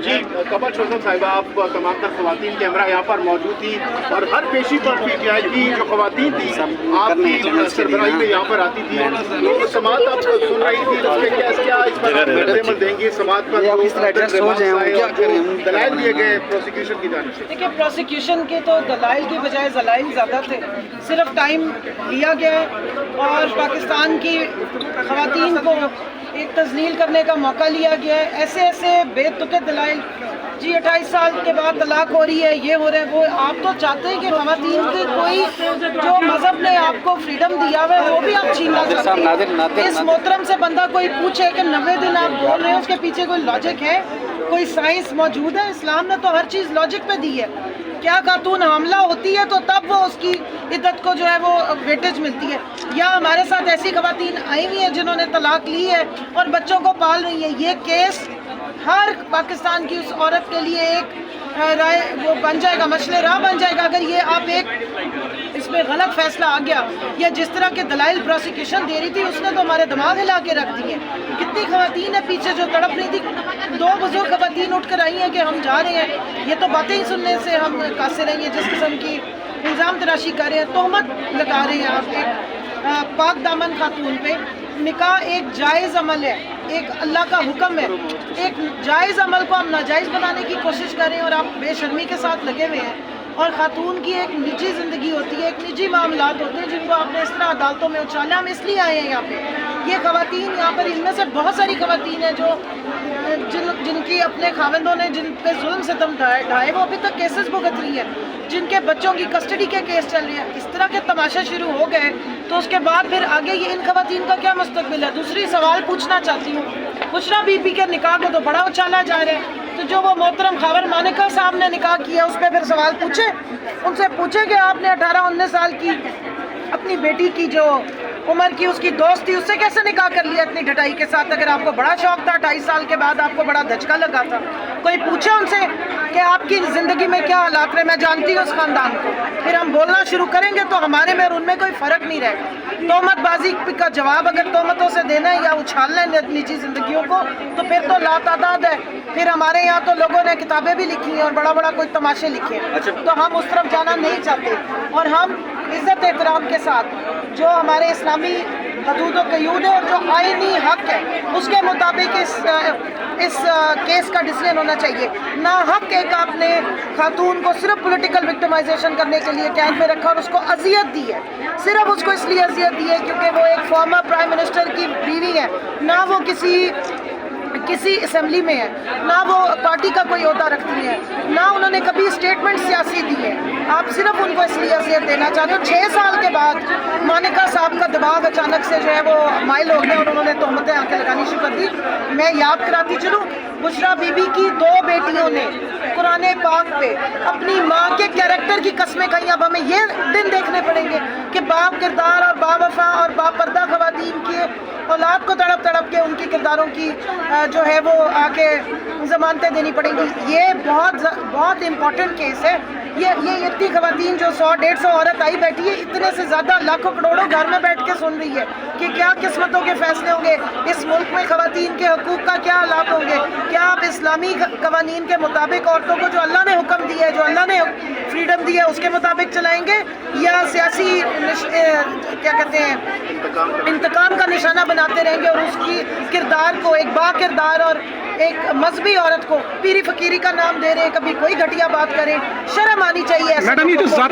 جی قمر چودھری صاحبہ، آپ تمام تر خواتین کیمرہ یہاں پر موجود تھی اور ہر پیشی پر پی ٹی آئی کی جو خواتین تھی آپ کی سربراہی میں یہاں پر آتی تھی، تو سماعت آپ سن رہی تھی، اس میں کیا اس پر عمل دیں گے سماعت پر دلائل دیے گئے پروسیکیوشن کی جانب سے؟ دیکھیے پروسیکیوشن کے تو دلائل کی بجائے ذلائل زیادہ تھے، صرف ٹائم لیا گیا اور پاکستان کی خواتین کو ایک تذلیل کرنے کا موقع لیا گیا ہے۔ ایسے بے تکے دلائل، جی 28 سال کے بعد طلاق ہو رہی ہے، یہ ہو رہا ہے، وہ آپ تو چاہتے ہیں کہ خواتین کی کوئی جو مذہب نے آپ کو فریڈم دیا ہوا ہے وہ بھی آپ چھیننا چاہتے ہیں۔ اس محترم سے بندہ کوئی پوچھے کہ 90 دن آپ بول رہے ہیں، اس کے پیچھے کوئی لاجک ہے، کوئی سائنس موجود ہے؟ اسلام نے تو ہر چیز لاجک پہ دی ہے۔ کیا خاتون حاملہ ہوتی ہے تو تب وہ اس کی عدت کو جو ہے وہ ویٹیج ملتی ہے، یا ہمارے ساتھ ایسی خواتین آئی ہوئی ہیں جنہوں نے طلاق لی ہے اور بچوں کو پال رہی ہیں۔ یہ کیس ہر پاکستان کی اس عورت کے لیے ایک رائے وہ بن جائے گا، مشعل راہ بن جائے گا اگر یہ آپ ایک اس میں غلط فیصلہ آ گیا، یا جس طرح کے دلائل پروسیکیوشن دے رہی تھی اس نے تو ہمارے دماغ ہلا کے رکھ دیے۔ کتنی خواتین ہیں پیچھے جو تڑپ رہی تھی، 2 بزرگ خواتین اٹھ کر آئی ہیں کہ ہم جا رہے ہیں، یہ تو باتیں ہی سننے سے ہم قاصر ہیں۔ یہ جس قسم کی الزام تراشی کر رہے ہیں، تہمت لگا رہے ہیں آپ ایک پاک دامن خاتون پہ۔ نکاح ایک جائز عمل ہے، ایک اللہ کا حکم ہے، ایک جائز عمل کو ہم ناجائز بنانے کی کوشش کر رہے ہیں اور آپ بے شرمی کے ساتھ لگے ہوئے ہیں۔ اور خاتون کی ایک نجی زندگی ہوتی ہے، ایک نجی معاملات ہوتے ہیں جن کو آپ نے اس طرح عدالتوں میں اچھالا۔ ہم اس لیے آئے ہیں یہاں پہ، یہ خواتین یہاں پر، ان میں سے بہت ساری خواتین ہیں جو جن کی اپنے خاوندوں نے جن پہ ظلم ستم ڈھائے، وہ ابھی تک کیسز بھگت رہی ہیں، جن کے بچوں کی کسٹڈی کے کیس چل رہے ہیں۔ اس طرح کے تماشے شروع ہو گئے تو اس کے بعد پھر آگے یہ ان خواتین کا کیا مستقبل ہے؟ دوسری سوال پوچھنا چاہتی ہوں، بشریٰ بی بی کے نکاح کو تو بڑا اچھالا جا رہا ہے، تو جو وہ محترم خاور مانیکا صاحب نے نکاح کیا اس پہ پھر سوال پوچھے، ان سے پوچھے کہ آپ نے 18-19 سال کی اپنی بیٹی کی جو عمر کی اس کی دوست تھی، اس سے کیسے نکاح کر لیا اتنی ڈھٹائی کے ساتھ؟ اگر آپ کو بڑا شوق تھا، 28 سال کے بعد آپ کو بڑا دھچکا لگا تھا، کوئی پوچھے ان سے کہ آپ کی زندگی میں کیا حالات رہے؟ میں جانتی ہوں اس خاندان کو، پھر ہم بولنا شروع کریں گے تو ہمارے میں اور ان میں کوئی فرق نہیں رہے گا۔ تہمت بازی کا جواب اگر تہمتوں سے دینا ہے یا اچھالنا ہے نجی زندگیوں کو، تو پھر تو لاتعداد ہے۔ پھر ہمارے یہاں تو لوگوں نے کتابیں بھی لکھی ہیں اور بڑا کوئی تماشے لکھے ہیں، تو ہم اس طرف جانا نہیں چاہتے، اور ہم عزت احترام کے ساتھ جو ہمارے اسلامی حدود و قیود ہے اور جو آئینی حق ہے اس کے مطابق اس کیس کا ڈیسیژن ہونا چاہیے۔ نہ حق ایک آپ نے خاتون کو صرف پولیٹیکل وکٹمائزیشن کرنے کے لیے قید میں رکھا اور اس کو اذیت دی ہے، صرف اس کو اس لیے اذیت دی ہے کیونکہ وہ ایک فارمر پرائم منسٹر کی بیوی ہے، نہ وہ کسی اسمبلی میں ہے، نہ وہ پارٹی کا کوئی عہدہ رکھتی ہے، نہ انہوں نے کبھی اسٹیٹمنٹ سیاسی دی ہے۔ آپ صرف ان کو اس لیے اذیت دینا چاہتے ہو۔ 6 سال کے بعد مانیکا صاحب کا دماغ اچانک سے جو ہے وہ مائل ہو گیا اور انہوں نے تہمتیں آ کے لگانی شروع کر دی۔ میں یاد کراتی چلوں، بشریٰ بی بی کی 2 بیٹیوں نے قرآن پاک پہ اپنی ماں کے کیریکٹر کی قسمیں کہیں۔ اب ہمیں یہ دن دیکھنے پڑیں گے کہ باپ کردار اور با وفا اور با پردہ خواتین کی اولاد کو تڑپ کے ان کی کرداروں کی جو ہے وہ آ کے ضمانتیں دینی پڑیں گی۔ یہ بہت امپورٹنٹ کیس ہے۔ یہ اتنی خواتین جو 100-150 عورت آئی بیٹھی ہے، اتنے سے زیادہ لاکھوں کروڑوں گھر میں بیٹھ کے سن رہی ہے کہ کیا قسمتوں کے فیصلے ہوں گے، اس ملک میں خواتین کے حقوق کا کیا حالات ہوں گے، کیا آپ اسلامی قوانین کے مطابق عورتوں کو جو اللہ نے حکم دیا ہے، جو اللہ نے فریڈم دی ہے، اس کے مطابق چلائیں گے، یا سیاسی کیا کہتے ہیں انتقام کا نشانہ بناتے رہیں گے اور اس کی کردار کو، ایک با کردار اور ایک مذہبی عورت کو پیری فقیری کا نام دے رہے ہیں، کبھی کوئی گھٹیا بات کریں؟ شرم آنی چاہیے ایسے